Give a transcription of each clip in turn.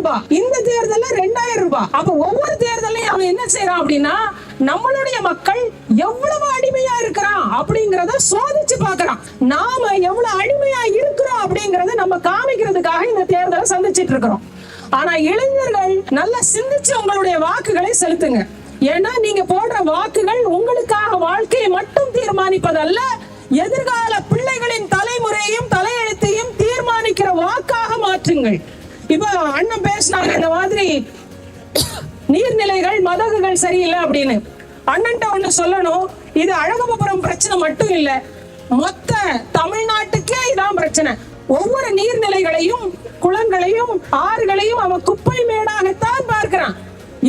ரூபாய், இந்த தேர்தல்ல 2000 ரூபாய். அப்ப ஒவ்வொரு தேர்தலையும் அவன் என்ன செய்யறான் அப்படின்னா நம்மளுடைய மக்கள் எவ்வளவு அடிமையா இருக்கிறான் அப்படிங்கறத சோதிச்சு பாக்குறான். நாம எவ்வளவு அடிமையா இருக்கிறோம் அப்படிங்கறத நம்ம காமிக்கிறதுக்காக இந்த தேர்தலை சந்திச்சிட்டு இருக்கிறோம். ஆனா இளைஞர்கள் நல்லா சிந்திச்சு உங்களுடைய வாக்குகளை செலுத்துங்க. ஏன்னா நீங்க போடுற வாக்குகள் உங்களுக்காக வாழ்க்கையை மட்டும் தீர்மானிப்பதல்ல, எதிர்கால பிள்ளைகளின் தலைமுறையும் தலையெழுத்தையும் தீர்மானிக்கிற வாக்காக மாற்றுங்கள். இப்ப அண்ணன் பேசினாங்க இந்த மாதிரி நீர்நிலைகள் மதகுகள் சரியில்லை அப்படின்னு. அண்ணன்ட்ட ஒண்ணு சொல்லணும், இது அழகப்பபுரம் பிரச்சனை மட்டும் இல்ல, மொத்த தமிழ்நாட்டுக்கே இதான் பிரச்சனை. ஒவ்வொரு நீர்நிலைகளையும் குளங்களையும் ஆறுகளையும் அவன் குப்பை மேடாகத்தான் பார்க்கிறான்.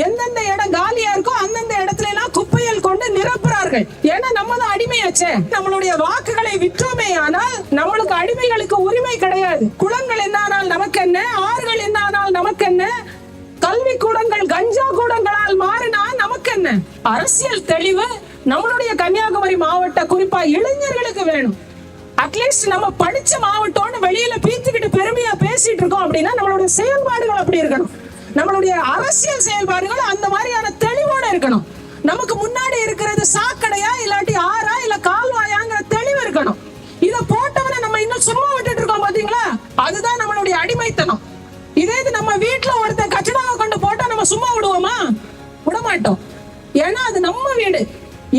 எந்தெந்த இடம் காலியா இருக்கோ அந்தந்த இடத்துல எல்லாம் குப்பையில் கொண்டு நிரப்புறார்கள். ஏன்னா நம்ம தான் அடிமையாச்சே. நம்மளுடைய வாக்குகளை விற்றோமே ஆனால் நம்மளுக்கு அடிமைகளுக்கு உரிமை கிடையாது. குளங்கள் என்னானால் நமக்கு என்ன, ஆறுகள் என்னானால் நமக்கு என்ன, கல்வி கூடங்கள் கஞ்சா கூடங்களால் மாறினா நமக்கு என்ன. அரசியல் தெளிவு நம்மளுடைய கன்னியாகுமரி மாவட்ட குறிப்பா இளைஞர்களுக்கு வேணும். அட்லீஸ்ட் நம்ம படிச்ச மாவட்டம்னு வெளியில பீத்துக்கிட்டு பெருமையா பேசிட்டு இருக்கோம் அப்படின்னா நம்மளுடைய செயல்பாடுகள் அப்படி இருக்கணும். நம்மளுடைய அரசியல் செயல்பாடுகள் அந்த மாதிரியான தெளிவோட இருக்கணும். நமக்கு முன்னாடி இருக்கிறது சாக்கடையா இல்லாட்டி ஆறா இல்ல கால்வாயாங்கிற தெளிவு இருக்கணும். இத போட்டவனை நம்ம இன்னும் சும்மா விட்டுட்டு இருக்கோம் பாத்தீங்களா, அதுதான் நம்மளுடைய அடிமைத்தனம். இதே இது நம்ம வீட்டுல ஒருத்தன் கச்சடாவை கொண்டு போட்டா நம்ம சும்மா விடுவோமா? விட மாட்டோம். ஏன்னா அது நம்ம வீடு.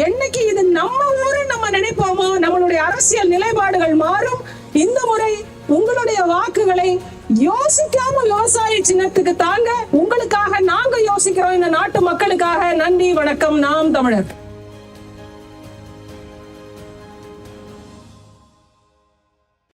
என்னைக்கு இது நம்ம ஊரு நம்ம நினைப்போமோ நம்மளுடைய அரசியல் நிலைப்பாடுகள் மாறும். இந்த முறை உங்களுடைய வாக்குகளை யோசிக்காம விவசாய சின்னத்துக்கு தாங்க. உங்களுக்காக நாங்க யோசிக்கிறோம், இந்த நாட்டு மக்களுக்காக. நன்றி, வணக்கம். நாம் தமிழர்.